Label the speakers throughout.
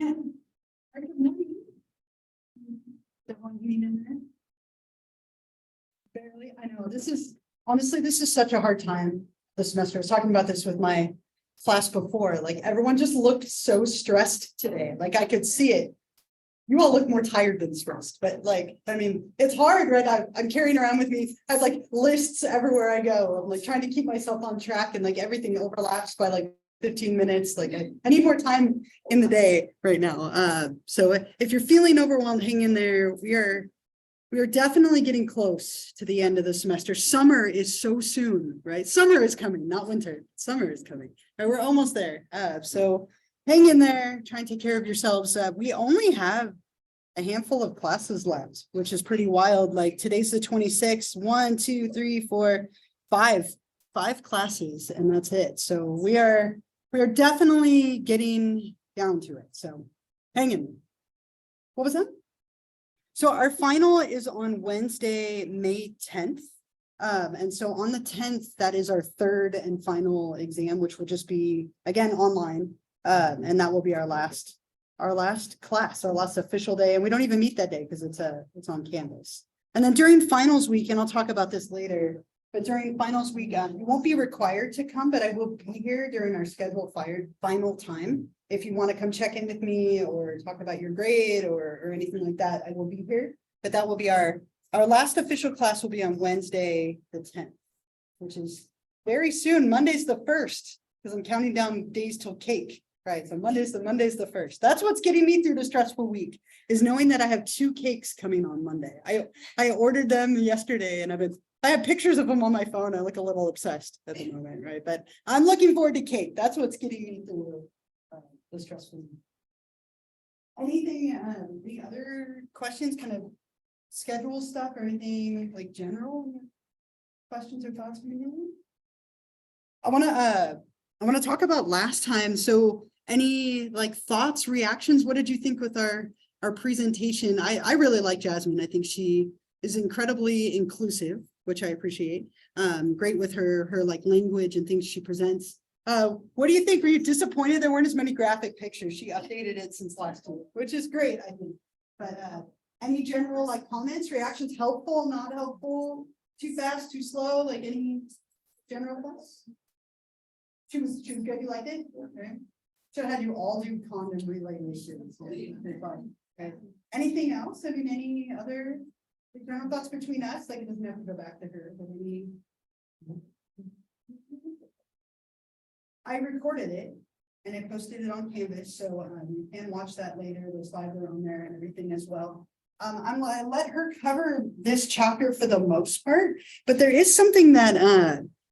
Speaker 1: Good morning. Don't want to in there. Barely, I know, this is such a hard time this semester. I was talking about this with my class before, like everyone just looked so stressed today, like I could see it. You all look more tired than stressed, but like, I mean, it's hard, right? I'm carrying around with me, I have like lists everywhere I go. I'm like trying to keep myself on track and like everything overlaps by like 15 minutes. Like I need more time in the day right now. So if you're feeling overwhelmed, hang in there. We are definitely getting close to the end of the semester. Summer is so soon, right? Summer is coming, not winter. Summer is coming. Right? We're almost there. So hang in there, try and take care of yourselves. We only have a handful of classes left, which is pretty wild. Like today's the 26th, 1, 2, 3, 4, 5 classes, and that's it. So we are definitely getting down to it. So hang in. What was that? So our final is on Wednesday, May 10th. And so on the 10th, that is our third and final exam, which will just be again online. And that will be our last class, our last official day. And we don't even meet that day because it's on Canvas. And then during finals week, and I'll talk about this later, but during finals week, you won't be required to come, but I will be here during our scheduled final time. If you want to come check in with me or talk about your grade or anything like that, I will be here. But that will be our last official class will be on Wednesday, the 10th, which is very soon. Monday's the 1st, because I'm counting down days till cake. Right, so Monday's the 1st. That's what's getting me through the stressful week, is knowing that I have 2 cakes coming on Monday. I ordered them yesterday, and I have pictures of them on my phone. I look a little obsessed at the moment, right? But I'm looking forward to cake. That's what's getting me through the stressful week. Anything? The other questions, kind of schedule stuff, or anything like general questions or thoughts from you? I want to talk about last time. So any like thoughts, reactions? What did you think with our presentation? I really like Jasmine. I think she is incredibly inclusive, which I appreciate. Great with her like language and things she presents. What do you think? Were you disappointed there weren't as many graphic pictures? She updated it since last week, which is great, I think. But any general like comments, reactions? Helpful, not helpful? Too fast, too slow? Like any general thoughts? She was good. You liked it? Okay. Should have had you all do condom relations. Okay. Anything else? I mean, any other general thoughts between us? Like it doesn't have to go back to her, but maybe. I recorded it and I posted it on Canvas, so you can watch that later. The slides are on there and everything as well. I'm gonna let her cover this chapter for the most part, but there is something that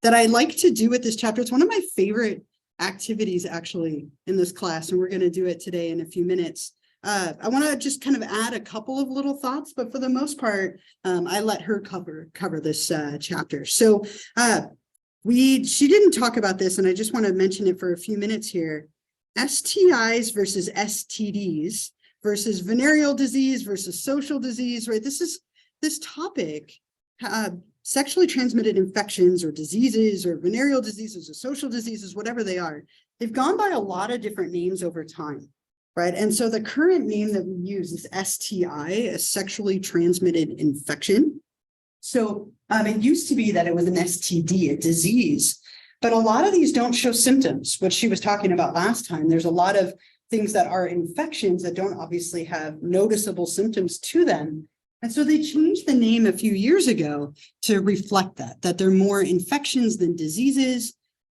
Speaker 1: I like to do with this chapter. It's one of my favorite activities actually in this class, and we're going to do it today in a few minutes. I want to just kind of add a couple of little thoughts, but for the most part, I let her cover this chapter. So she didn't talk about this, and I just want to mention it for a few minutes here. STIs versus STDs versus venereal disease versus social disease, right? This topic, sexually transmitted infections or diseases or venereal diseases or social diseases, whatever they are, they've gone by a lot of different names over time, right? And so the current name that we use is STI, a sexually transmitted infection. So it used to be that it was an STD, a disease, but a lot of these don't show symptoms, which she was talking about last time. There's a lot of things that are infections that don't obviously have noticeable symptoms to them. And so they changed the name a few years ago to reflect that they're more infections than diseases.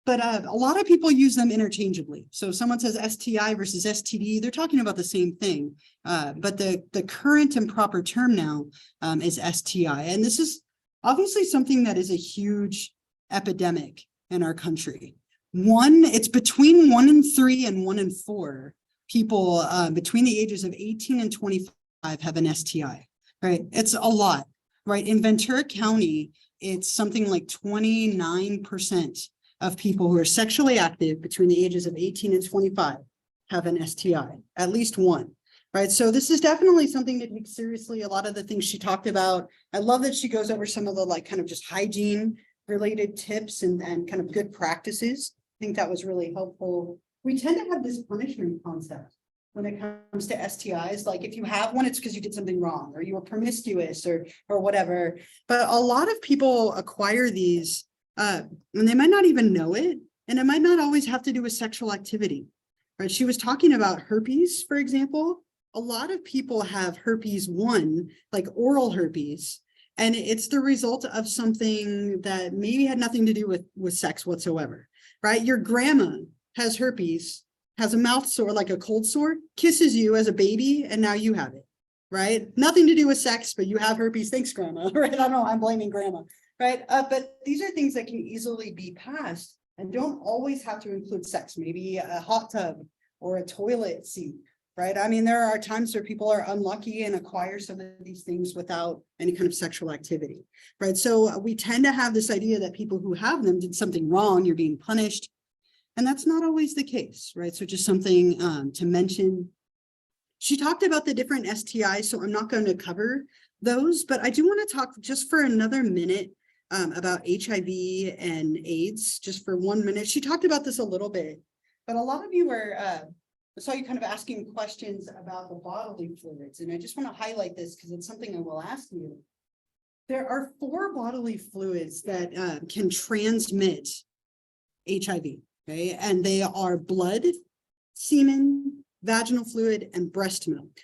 Speaker 1: But a lot of people use them interchangeably. So if someone says STI versus STD, they're talking about the same thing. But the current and proper term now is STI. And this is obviously something that is a huge epidemic in our country. It's between 1 in 3 and 1 in 4 people between the ages of 18 and 25 have an STI. Right, it's a lot, right? In Ventura County, it's something like 29% of people who are sexually active between the ages of 18 and 25 have an STI, at least one, right? So this is definitely something to take seriously. A lot of the things she talked about, I love that she goes over some of the like kind of just hygiene related tips and kind of good practices. I think that was really helpful. We tend to have this punishment concept when it comes to STIs. Like if you have one, it's because you did something wrong or you were promiscuous or whatever. But a lot of people acquire these and they might not even know it. And it might not always have to do with sexual activity, right? She was talking about herpes, for example. A lot of people have herpes 1, like oral herpes, and it's the result of something that maybe had nothing to do with sex whatsoever, right? Your grandma has herpes, has a mouth sore, like a cold sore, kisses you as a baby, and now you have it, right? Nothing to do with sex, but you have herpes. Thanks, grandma, right? I don't know, I'm blaming grandma, right? But these are things that can easily be passed and don't always have to include sex, maybe a hot tub or a toilet seat, right? I mean, there are times where people are unlucky and acquire some of these things without any kind of sexual activity, right? So we tend to have this idea that people who have them did something wrong, you're being punished. And that's not always the case, right? So just something to mention. She talked about the different STIs, so I'm not going to cover those, but I do want to talk just for another minute about HIV and AIDS, just for 1 minute. She talked about this a little bit, but a lot of you were, I saw you kind of asking questions about the bodily fluids, and I just want to highlight this because it's something I will ask you. There are 4 bodily fluids that can transmit HIV, okay? And they are blood, semen, vaginal fluid, and breast milk.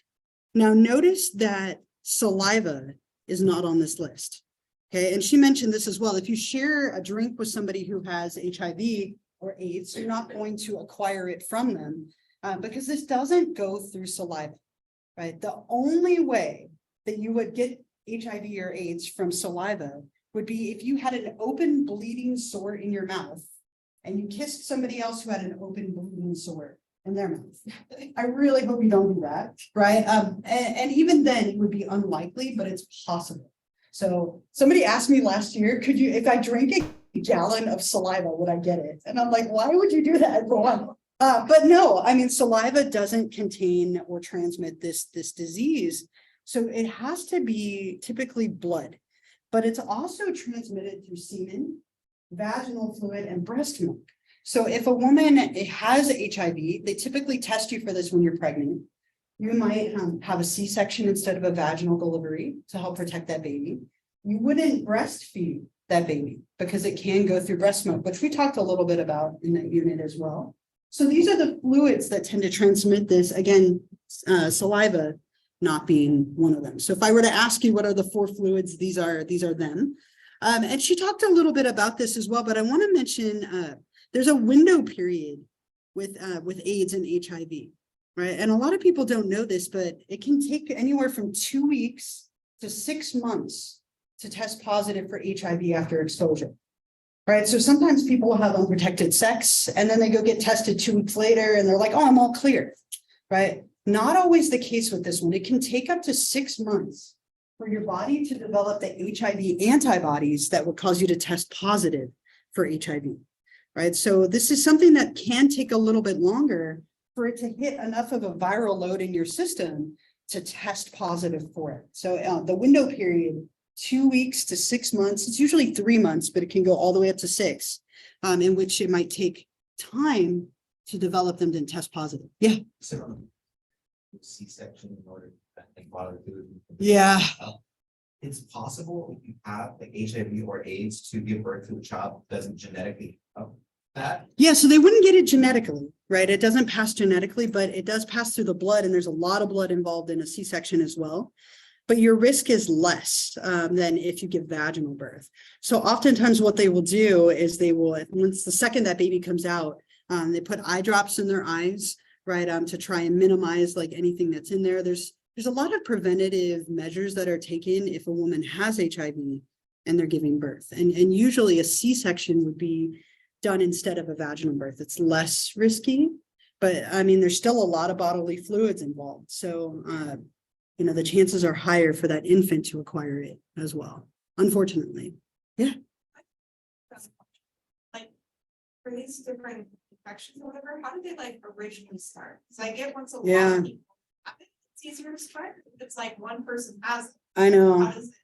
Speaker 1: Now notice that saliva is not on this list. Okay, and she mentioned this as well. If you share a drink with somebody who has HIV or AIDS, you're not going to acquire it from them because this doesn't go through saliva, right? The only way that you would get HIV or AIDS from saliva would be if you had an open bleeding sore in your mouth and you kissed somebody else who had an open bleeding sore in their mouth. I really hope you don't do that, right? And even then it would be unlikely, but it's possible. So somebody asked me last year, could you, if I drank a gallon of saliva, would I get it? And I'm like, why would you do that? But no, I mean, saliva doesn't contain or transmit this disease. So it has to be typically blood, but it's also transmitted through semen, vaginal fluid, and breast milk. So if a woman has HIV, they typically test you for this when you're pregnant. You might have a C-section instead of a vaginal delivery to help protect that baby. You wouldn't breastfeed that baby because it can go through breast milk, which we talked a little bit about in that unit as well. So these are the fluids that tend to transmit this. Again, saliva not being one of them. So if I were to ask you what are the 4 fluids, these are them. And she talked a little bit about this as well, but I want to mention there's a window period with AIDS and HIV. Right. And a lot of people don't know this, but it can take anywhere from 2 weeks to 6 months to test positive for HIV after exposure. Right. So sometimes people have unprotected sex and then they go get tested 2 weeks later and they're like, oh, I'm all clear. Right. Not always the case with this one. It can take up to 6 months for your body to develop the HIV antibodies that will cause you to test positive for HIV. Right. So this is something that can take a little bit longer for it to hit enough of a viral load in your system to test positive for it. So the window period, 2 weeks to 6 months, it's usually 3 months, but it can go all the way up to 6, in which it might take time to develop them to test positive. Yeah.
Speaker 2: So C-section in order to think bodily fluid.
Speaker 1: Yeah.
Speaker 2: It's possible if you have like HIV or AIDS to give birth to a child that doesn't genetically have that.
Speaker 1: Yeah, so they wouldn't get it genetically, right? It doesn't pass genetically, but it does pass through the blood, and there's a lot of blood involved in a C-section as well. But your risk is less than if you give vaginal birth. So oftentimes what they will do is they will, once the second that baby comes out, they put eye drops in their eyes, right, to try and minimize like anything that's in there. There's a lot of preventative measures that are taken if a woman has HIV and they're giving birth. And usually a C-section would be done instead of a vaginal birth. It's less risky, but I mean, there's still a lot of bodily fluids involved. So, you know, the chances are higher for that infant to acquire it as well, unfortunately. Yeah.
Speaker 3: Like for these different infections or whatever, how did they like originally start? Because I get once a lot of people have it, it's easier to spread. It's like one person has it.
Speaker 1: I know.
Speaker 3: How does it?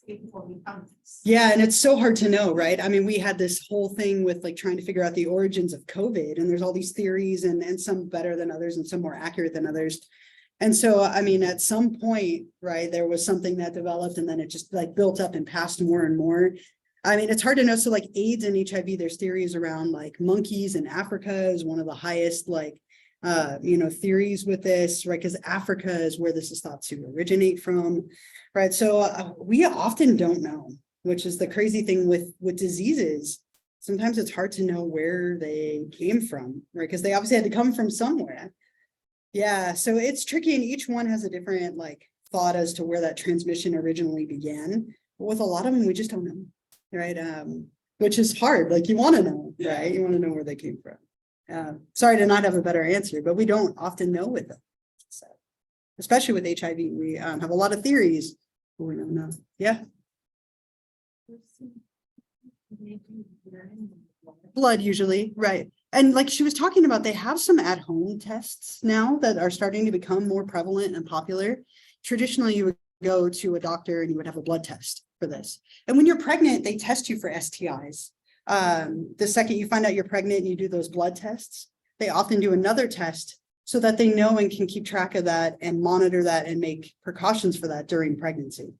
Speaker 3: before we found this.
Speaker 1: Yeah, and it's so hard to know, right? I mean, we had this whole thing with like trying to figure out the origins of COVID, and there's all these theories, and some better than others and some more accurate than others. And so, I mean, at some point, right, there was something that developed and then it just like built up and passed more and more. I mean, it's hard to know. So like AIDS and HIV, there's theories around like monkeys in Africa is one of the highest like, theories with this, right? Because Africa is where this is thought to originate from, right? So we often don't know, which is the crazy thing with diseases. Sometimes it's hard to know where they came from, right? Because they obviously had to come from somewhere. Yeah, so it's tricky, and each one has a different like thought as to where that transmission originally began. But with a lot of them, we just don't know, right? Which is hard. Like you want to know, right? You want to know where they came from. Sorry to not have a better answer, but we don't often know with them. So, especially with HIV, we have a lot of theories, but we don't know. Yeah. Blood usually, right? And like she was talking about, they have some at-home tests now that are starting to become more prevalent and popular. Traditionally, you would go to a doctor and you would have a blood test for this. And when you're pregnant, they test you for STIs. The second you find out you're pregnant and you do those blood tests, they often do another test so that they know and can keep track of that and monitor that and make precautions for that during pregnancy.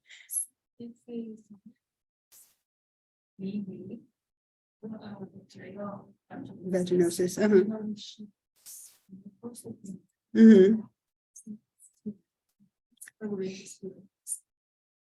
Speaker 1: Vaginosis.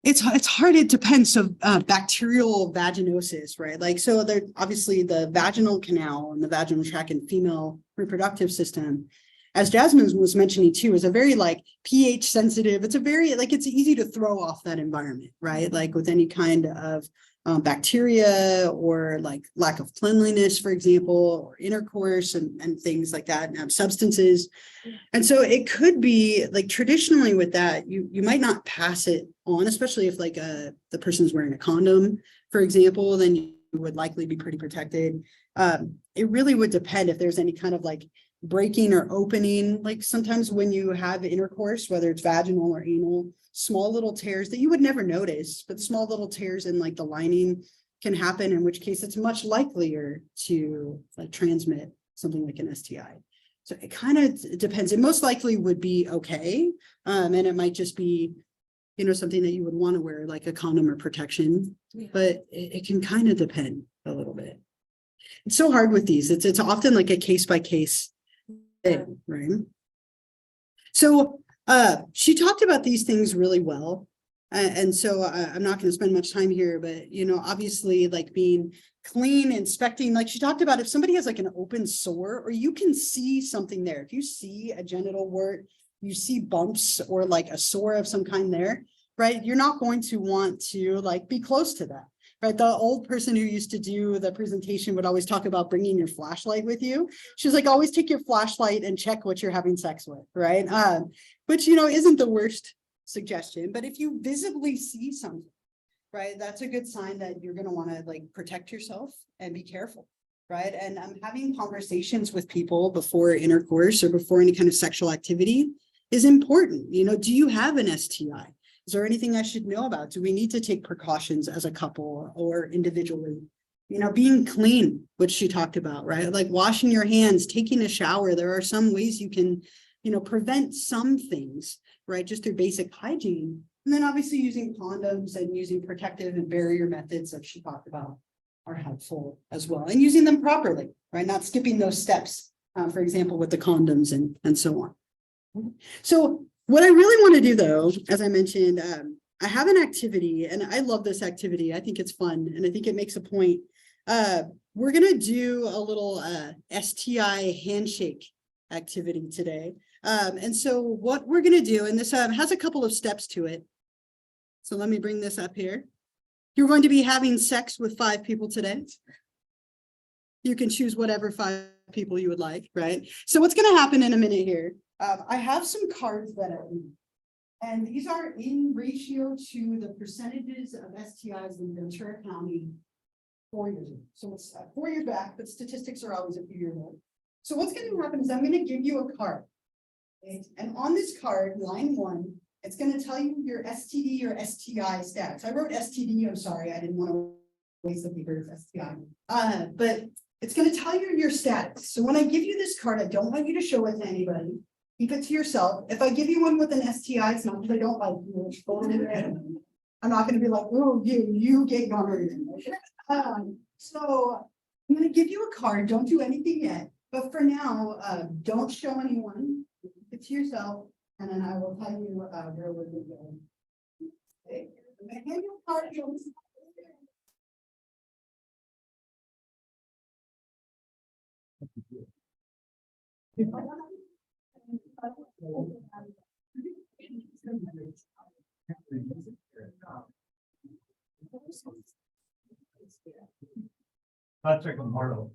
Speaker 1: It's hard, it depends. So bacterial vaginosis, right? Like, so there obviously the vaginal canal and the vaginal tract and female reproductive system, as Jasmine was mentioning too, is a very like pH sensitive. It's a very like, it's easy to throw off that environment, right? Like with any kind of bacteria or like lack of cleanliness, for example, or intercourse and things like that, and substances. And so it could be like traditionally with that, you might not pass it on, especially if like the person's wearing a condom, for example, then you would likely be pretty protected. It really would depend if there's any kind of like breaking or opening, like sometimes when you have intercourse, whether it's vaginal or anal, small little tears that you would never notice, but small little tears in like the lining can happen, in which case it's much likelier to like transmit something like an STI. So it kind of depends. It most likely would be okay. And it might just be, something that you would want to wear like a condom or protection, but it can kind of depend a little bit. It's so hard with these. It's often like a case by case thing, right? So she talked about these things really well. And so I'm not going to spend much time here, but, obviously like being clean, inspecting, like she talked about, if somebody has like an open sore or you can see something there, if you see a genital wart, you see bumps or like a sore of some kind there, right? You're not going to want to like be close to that. Right, the old person who used to do the presentation would always talk about bringing your flashlight with you. She's like, always take your flashlight and check what you're having sex with, right? Which, isn't the worst suggestion. But if you visibly see something, right, that's a good sign that you're going to want to like protect yourself and be careful, right? And having conversations with people before intercourse or before any kind of sexual activity is important. Do you have an STI? Is there anything I should know about? Do we need to take precautions as a couple or individually? Being clean, which she talked about, right? Like washing your hands, taking a shower. There are some ways you can, prevent some things, right? Just through basic hygiene. And then obviously using condoms and using protective and barrier methods that she talked about are helpful as well. And using them properly, right? Not skipping those steps, for example, with the condoms and so on. So what I really want to do though, as I mentioned, I have an activity and I love this activity. I think it's fun and I think it makes a point. We're going to do a little STI handshake activity today. And so what we're going to do, and this has a couple of steps to it. So let me bring this up here. You're going to be having sex with 5 people today. You can choose whatever 5 people you would like, right? So what's going to happen in a minute here? I have some cards that are in, and these are in ratio to the percentages of STIs in Ventura County 4 years ago. So it's 4 years back, but statistics are always a few years old. So what's going to happen is I'm going to give you a card. Okay? And on this card, line 1, It's gonna tell you your STD or STI status. I wrote STD, I'm sorry, I didn't want to waste the paper with STI. But it's gonna tell you your status. So when I give you this card, I don't want you to show it to anybody. Keep it to yourself. If I give you one with an STI, it's not because I don't like you. It's totally random. I'm not gonna be like, oh, you get gonorrhea. So I'm gonna give you a card. Don't do anything yet. But for now, don't show anyone. Keep it to yourself. And then I will tell you where we're going. Okay. I'm gonna hand you a card.
Speaker 4: Patrick Marlo.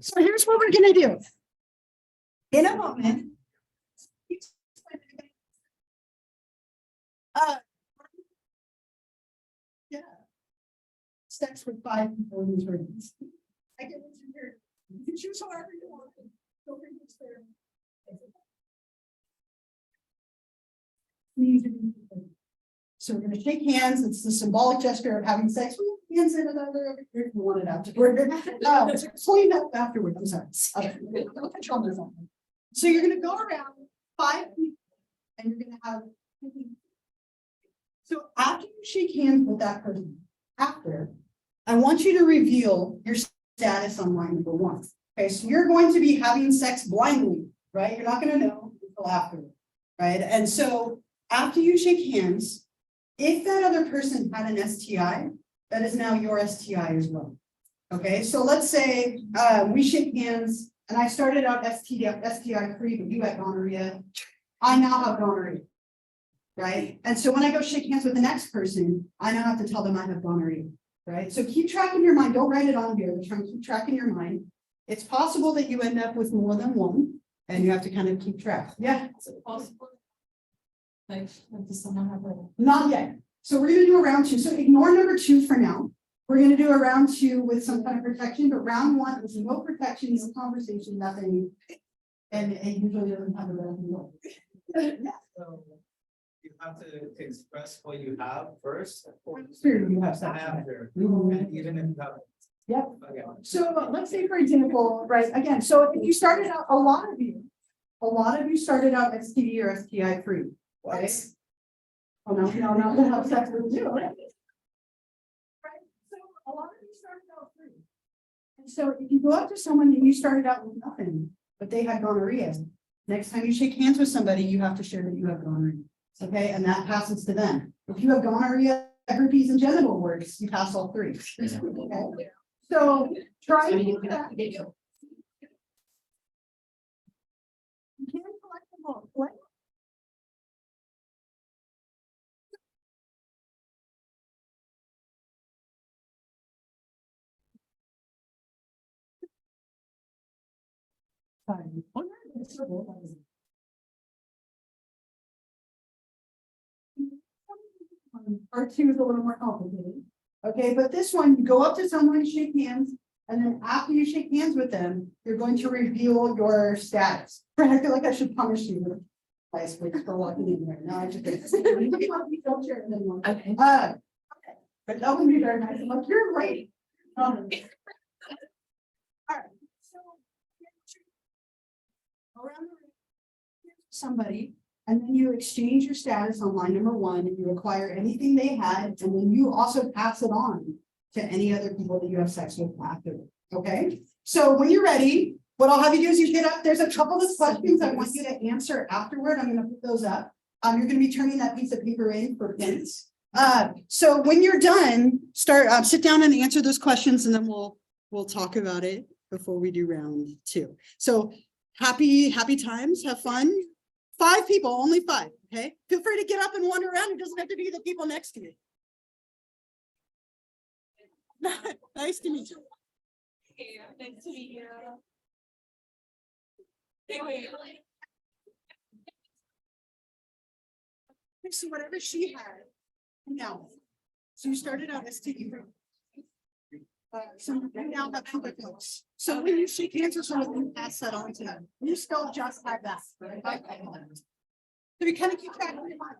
Speaker 1: So here's what we're gonna do. In a moment. Yeah. Sex with 5 people in these rooms. I get into here. You can choose however you want. Feel free to share. So we're gonna shake hands. It's the symbolic gesture of having sex. We hands in another over here if you want it afterward. Clean up afterward. I'm sorry. So you're gonna go around 5 people and you're gonna have. So after you shake hands with that person, I want you to reveal your status on line number 1. Okay, so you're going to be having sex blindly, right? You're not gonna know until afterward, right? And so after you shake hands, if that other person had an STI, that is now your STI as well. Okay, so let's say we shake hands and I started out STI free, but you had gonorrhea. I now have gonorrhea, right? And so when I go shake hands with the next person, I now have to tell them I have gonorrhea, right? So keep track in your mind. Don't write it on here, but try and keep track in your mind. It's possible that you end up with more than one, and you have to kind of keep track. Yeah.
Speaker 3: Is it possible? Like, does someone have a?
Speaker 1: Not yet. So we're gonna do a round 2. So ignore number 2 for now. We're gonna do a round 2 with some kind of protection, but round 1 is no protection, no conversation, nothing. And usually doesn't have a real.
Speaker 4: So you have to express what you have first.
Speaker 1: Here you have
Speaker 4: And
Speaker 1: sex.
Speaker 4: after,
Speaker 1: Mhm.
Speaker 4: and even if you have.
Speaker 1: Yep.
Speaker 4: Okay.
Speaker 1: So let's say, for example, right, again, so if you started out, a lot of you started out STD or STI free. Right? Oh, no, we'll have sex with you. Right? So a lot of you started out free. And so if you go up to someone and you started out with nothing, but they had gonorrhea, next time you shake hands with somebody, you have to share that you have gonorrhea. Okay, and that passes to them. If you have gonorrhea, herpes, and genital warts, you pass all 3. Okay? So try to do that. You can't collect them all. Collect. Fine. Part 2 is a little more complicated. Okay, but this one, you go up to someone, shake hands, and then after you shake hands with them, you're going to reveal your status. I feel like I should punish you with nice weeks for walking in there. No, I just don't share it anymore. Okay. Okay. But that wouldn't be very nice. I'm like, you're right. All right. So around the room, somebody. And then you exchange your status on line number 1 and you acquire anything they had, and then you also pass it on to any other people that you have sex with after. Okay, so when you're ready, what I'll have you do is you get up. There's a couple of questions I want you to answer afterward. I'm going to put those up. You're going to be turning that piece of paper in for pins. So when you're done, sit down and answer those questions, and then we'll talk about it before we do round 2. So happy times, have fun. 5 people, only 5. Okay, feel free to get up and wander around. It doesn't have to be the people next to you. Nice to meet you.
Speaker 3: Yeah, nice to meet you.
Speaker 1: So whatever she had. Now. So you started out as TV. So you now have public notes. So when you shake hands with someone, you pass that on to them. You still just have that. Right? So we kind of keep track of your mind.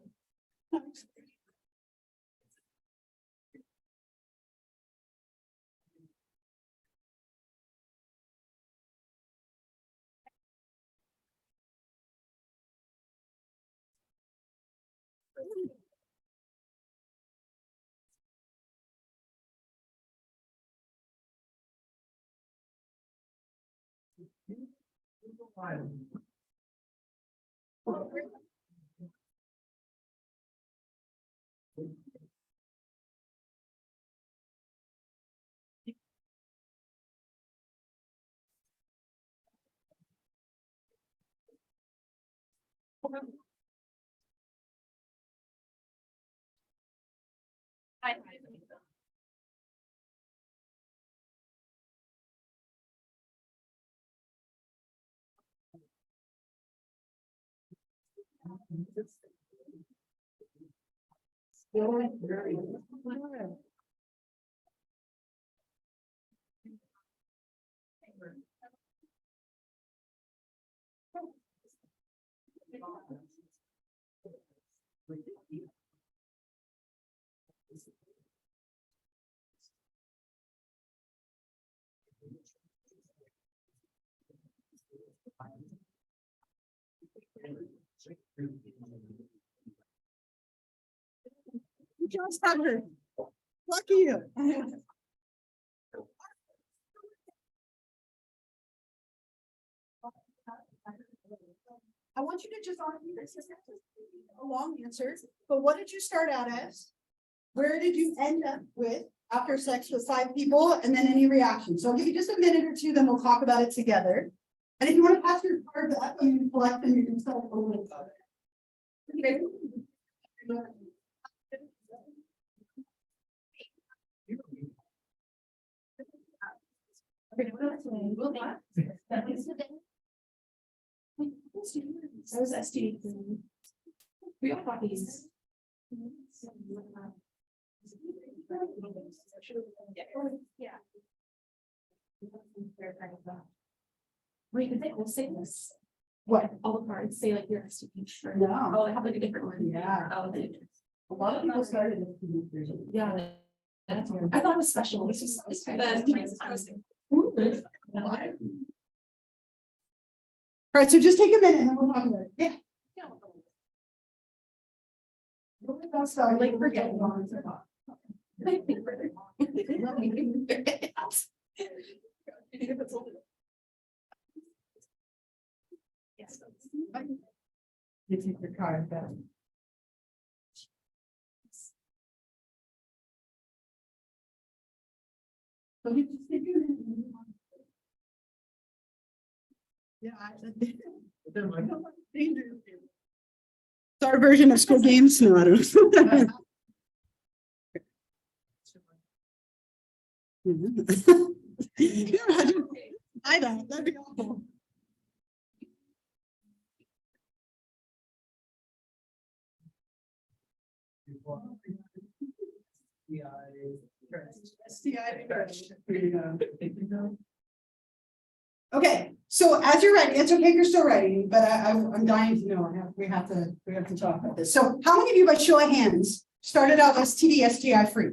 Speaker 1: You just have her. Lucky you. I want you to just argue this is a long answer, but what did you start out as? Where did you end up with after sex with 5 people and then any reaction? So I'll give you just a minute or two, then we'll talk about it together. And if you want to pass your card back when you collect them, you can start over. Okay.
Speaker 5: That was STD. We got copies. Yeah. Wait, did they all say this?
Speaker 1: What?
Speaker 5: All the cards say like your STD. Or
Speaker 1: No.
Speaker 5: Oh, I have like a different one.
Speaker 1: Yeah.
Speaker 5: Oh, okay.
Speaker 1: A lot of people started with TV.
Speaker 5: Yeah. That's weird. I thought it was special. It's just it's kind of
Speaker 1: All right, so just take a minute and then we'll talk about it. Yeah. Sorry, like forgetting on to talk. You take your card back. So you just take it. Yeah, it's our version of school games. No, I don't. I don't. That'd be awful. Okay, so as you're ready, it's okay if you're still ready, but I'm dying to know. We have to talk about this. So, how many of you, by show of hands, started out STD, STI free?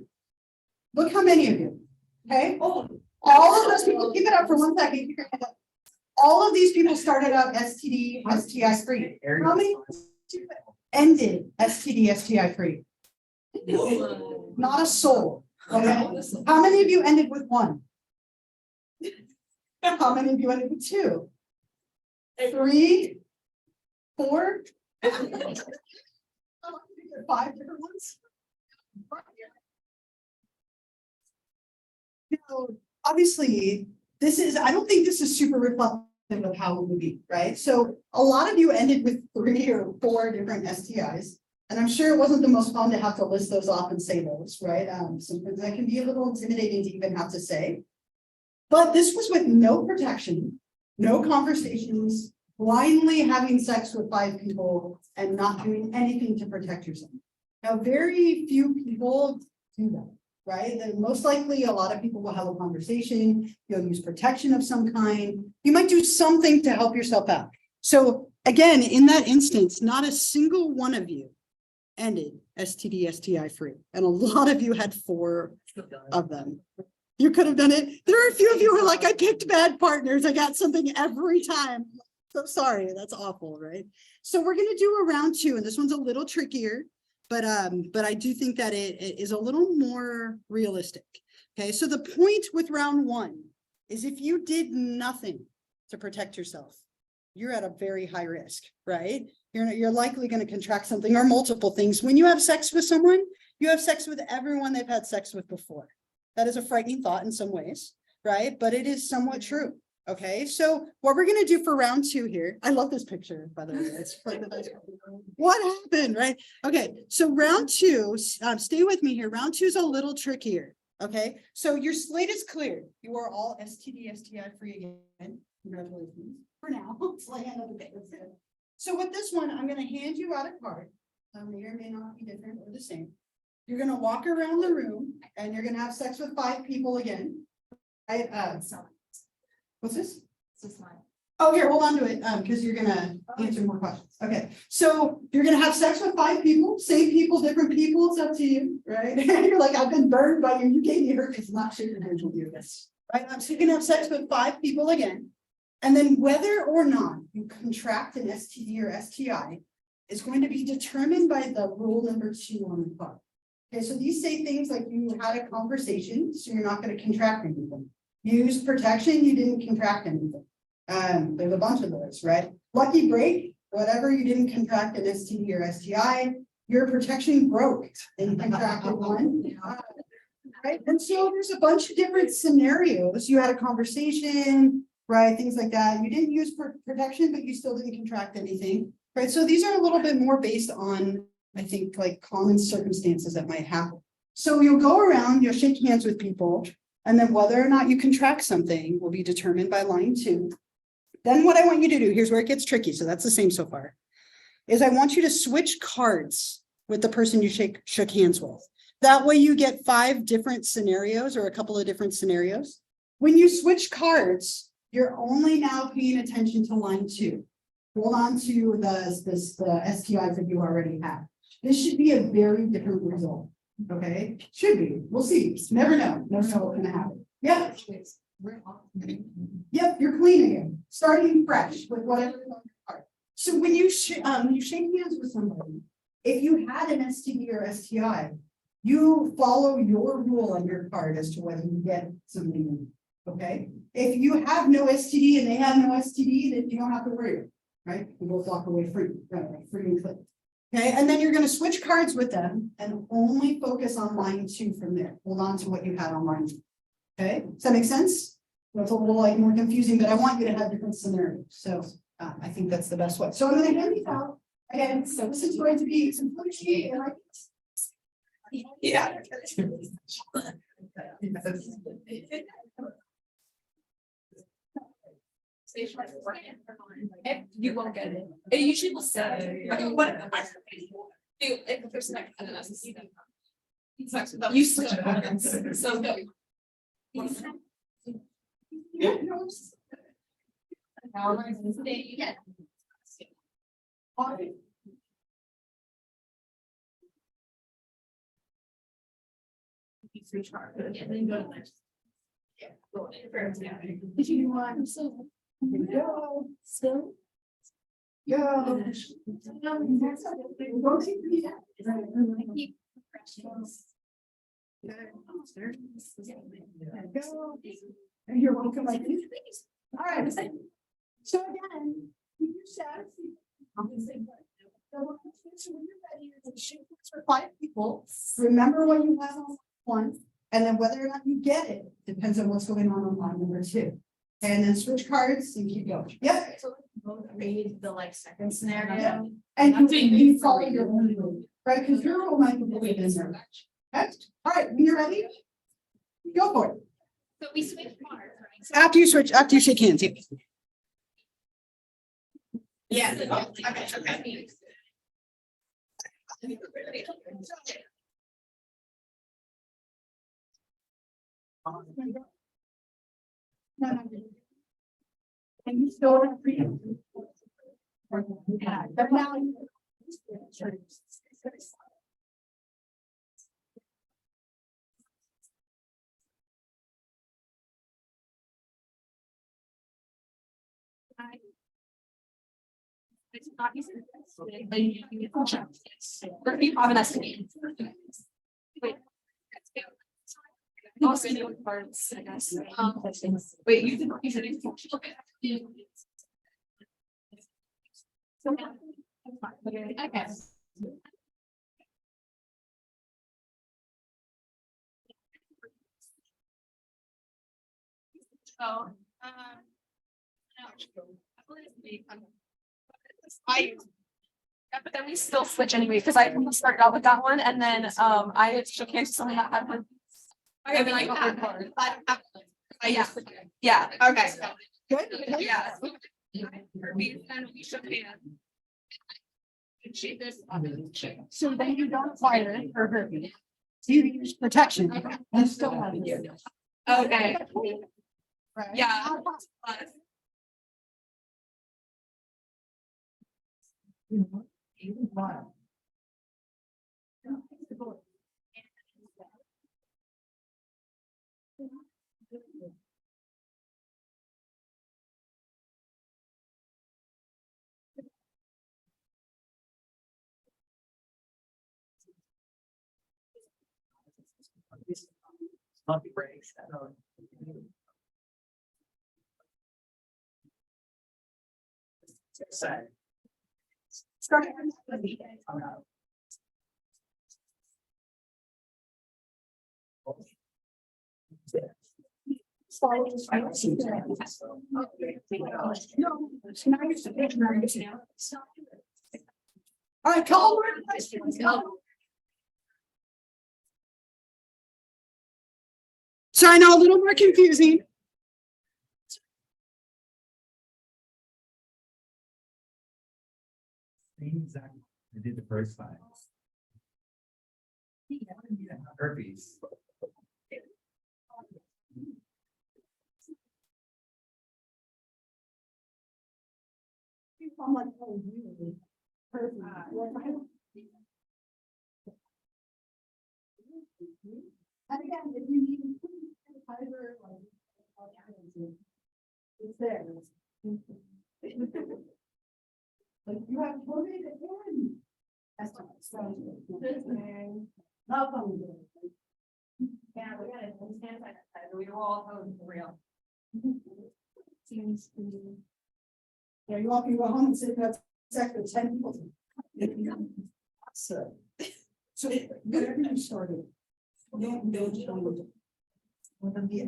Speaker 1: Look how many of you. Okay. Oh, all of those people. Keep it up for 1 second. Keep your hand up. All of these people started out STD, STI free. How many ended STD, STI free? Not a soul. Okay. How many of you ended with 1? How many of you ended with 2? 3, 4, 5 different ones. You know, obviously, I don't think this is super reflective of how it would be, right? So a lot of you ended with 3 or 4 different STIs. And I'm sure it wasn't the most fun to have to list those off and say those, right? Sometimes that can be a little intimidating to even have to say. But this was with no protection, no conversations, blindly having sex with 5 people and not doing anything to protect yourself. Now, very few people do that, right? Then most likely a lot of people will have a conversation, you'll use protection of some kind. You might do something to help yourself out. So again, in that instance, not a single one of you ended STD, STI free. And a lot of you had 4 of them. You could have done it. There are a few of you who are like, I picked bad partners. I got something every time. So sorry, that's awful, right? So we're gonna do a round 2, and this one's a little trickier, but I do think that it is a little more realistic. Okay, so the point with round 1 is if you did nothing to protect yourself, you're at a very high risk, right? You're likely going to contract something or multiple things. When you have sex with someone, you have sex with everyone they've had sex with before. That is a frightening thought in some ways, right? But it is somewhat true. Okay, so what we're going to do for round 2 here, I love this picture, by the way. It's what happened, right? Okay, so round 2, stay with me here. Round 2 is a little trickier. Okay, so your slate is clear. You are all STD, STI free again. Congratulations. For now, it's like another bit. So with this one, I'm going to hand you out a card. May or may not be different or the same. You're going to walk around the room and you're going to have sex with 5 people again. What's this? Oh, here, hold on to it, because you're gonna answer more questions. Okay, so you're gonna have sex with 5 people, same people, different people, it's up to you, right? You're like, I've been burned by you, you gave me hurt, it's not shaking hands with you, right? So you're gonna have sex with 5 people again, and then whether or not you contract an STD or STI is going to be determined by the rule number 2 on the card. Okay, so these say things like you had a conversation, so you're not gonna contract anything. Use protection, you didn't contract anything. There's a bunch of those, right? Lucky break, whatever, you didn't contract an STD or STI, your protection broke and you contracted one. Right, and so there's a bunch of different scenarios. You had a conversation, right? Things like that. You didn't use protection, but you still didn't contract anything, right? So these are a little bit more based on, I think, like common circumstances that might happen. So you'll go around, you'll shake hands with people, and then whether or not you contract something will be determined by line 2. Then what I want you to do, here's where it gets tricky, so that's the same so far, is I want you to switch cards with the person you shook hands with. That way you get 5 different scenarios or a couple of different scenarios. When you switch cards, you're only now paying attention to line 2. Hold on to the STIs that you already have. This should be a very different result. Okay, should be. We'll see. Never know. Never know what's gonna happen. Yeah. Yep, you're clean again. Starting fresh with whatever is on your card. So when you shake hands with somebody, if you had an STD or STI, you follow your rule on your card as to whether you get something. Okay. If you have no STD and they have no STD, then you don't have to worry. Right? You both walk away free. Right? Free and clear. Okay, and then you're going to switch cards with them and only focus on line 2 from there. Hold on to what you had on line 2. Okay, does that make sense? It's a little like more confusing, but I want you to have different scenarios. So I think that's the best way. So I'm going to hand these out again. So this is going to be simplicity and yeah.
Speaker 5: You won't get it. It usually will say. If the person that I don't know, you switch cards. So go.
Speaker 1: Yeah.
Speaker 5: Switch card and then go to the next. Yeah.
Speaker 1: If you want, so go still. Go. And you're welcome. Like these. All right. So again, keep your status. So when you're ready, you're going to shoot for 5 people. Remember what you have on one, and then whether or not you get it depends on what's going on line number 2. And then switch cards and keep going. Yep.
Speaker 5: So both read the like second
Speaker 1: Yeah.
Speaker 5: scenario.
Speaker 1: And you follow your own rule, right? Because your rule might be different than theirs. Okay? All right, when you're ready, go for it.
Speaker 5: So we switch cards, right? So-
Speaker 1: After you shake hands. Yeah.
Speaker 5: Yeah. Okay.
Speaker 1: And you still have freedom. Yeah, but now.
Speaker 5: It's not easy. But you can check. Or you have an estimate. Wait. Also, new cards, I guess. Wait, you said it's. Okay. So, yeah, but then we still switch anyway, because I started out with that one and then I shook hands with someone that had one. Okay, then I got her card. Yeah, yeah, okay.
Speaker 1: Good.
Speaker 5: Yeah. We shook hands. And she this.
Speaker 1: So then you don't acquire it or hurt me. So you use protection. You still have it.
Speaker 5: Okay,
Speaker 1: Right?
Speaker 5: yeah.
Speaker 4: Coffee breaks. Sad.
Speaker 1: Start. All right, couple more questions. So I know a little more confusing.
Speaker 2: Exactly. I did the first time. Herpes.
Speaker 1: I'm like, oh, really? Perfect. And again, if you need fiber, like, it's there. Like you have COVID again. That's not strong. Not funny.
Speaker 5: Yeah, we got it. We were all home for real. Seems to be.
Speaker 1: Yeah, you all can go home and sit and have sex with 10 people. So whatever you started. Don't yeah.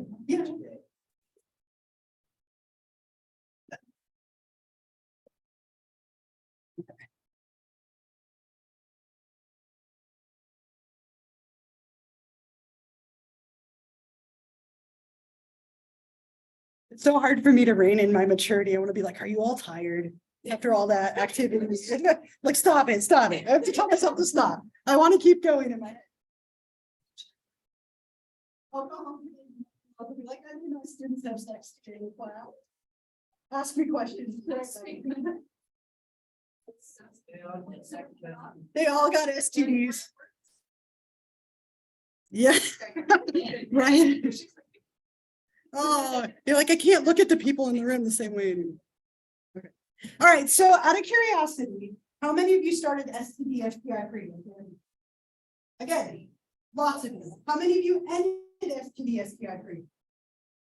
Speaker 1: It's so hard for me to rein in my maturity. I want to be like, are you all tired after all that activity? Like, stop it, stop it. I have to tell myself to stop. I want to keep going in my head. I'll go home. I'll be like, I didn't know students have sex during the class. Ask me questions. They all got STDs. Yeah. Right. Oh, you're like, I can't look at the people in the room the same way anymore. Okay. All right. So out of curiosity, how many of you started STD, STI free? Again, lots of you. How many of you ended STD, STI free?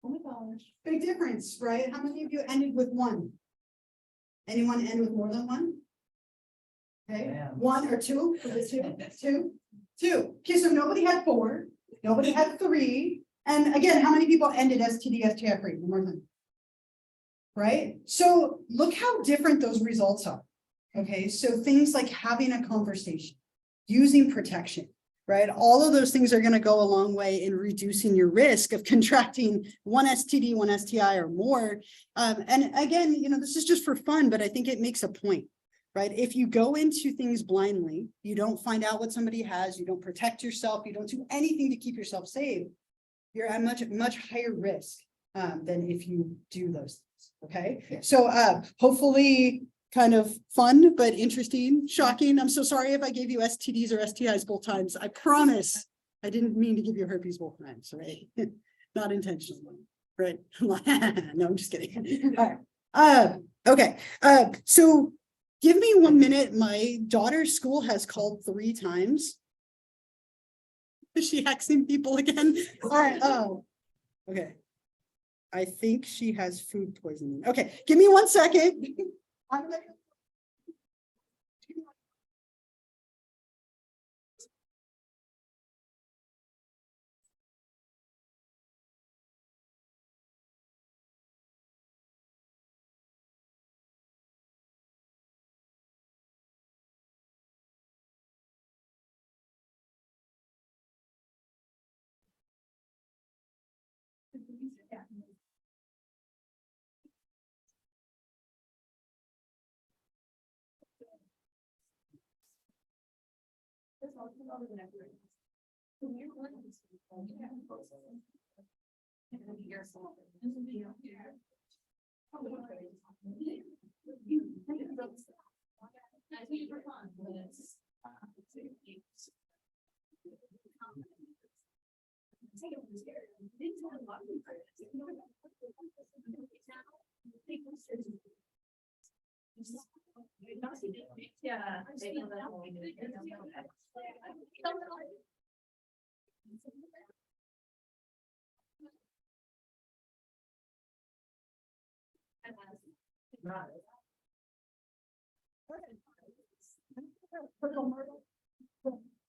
Speaker 1: Oh my gosh. Big difference, right? How many of you ended with one? Anyone end with more than one? Okay,
Speaker 4: Yeah.
Speaker 1: one or two? Was it two? Okay, so nobody had four, nobody had three. And again, how many people ended STD, STI free? More than right? So look how different those results are. Okay, so things like having a conversation, using protection, right? All of those things are going to go a long way in reducing your risk of contracting one STD, one STI or more. And again, this is just for fun, but I think it makes a point, right? If you go into things blindly, you don't find out what somebody has, you don't protect yourself, you don't do anything to keep yourself safe, you're at much higher risk than if you do those things. Okay, so hopefully kind of fun, but interesting, shocking. I'm so sorry if I gave you STDs or STIs both times. I promise I didn't mean to give you herpes both times, right? Not intentionally, right? No, I'm just kidding. All right. Okay. So give me 1 minute. My daughter's school has called 3 times. Is she hexing people again? All right. Oh, okay. I think she has food poisoning. Okay, give me 1 second. I'm gonna-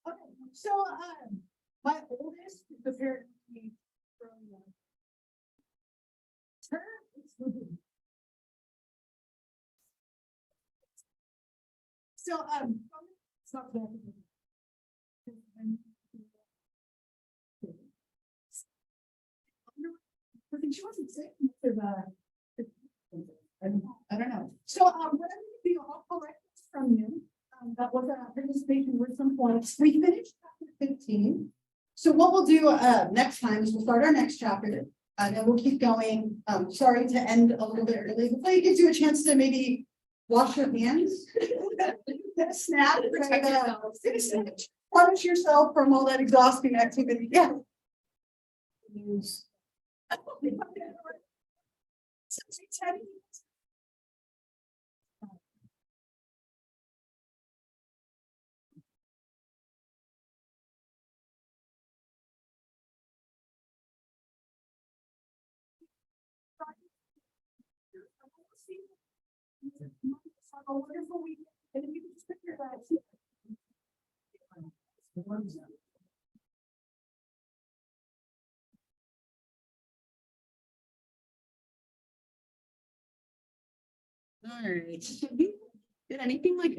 Speaker 1: Okay, so my oldest is apparently from so it's not bad. I think she wasn't sick. I don't know. So what I'm gonna do, I'll collect this from you. That was a participation with some points. We finished chapter 15. So what we'll do next time is we'll start our next chapter. And then we'll keep going. Sorry to end a little bit early. Hopefully it gives you a chance to maybe wash your hands. Snap. Punish yourself from all that exhausting activity. Yeah. Have a wonderful weekend. And if you can just pick your bags. All right. Did anything like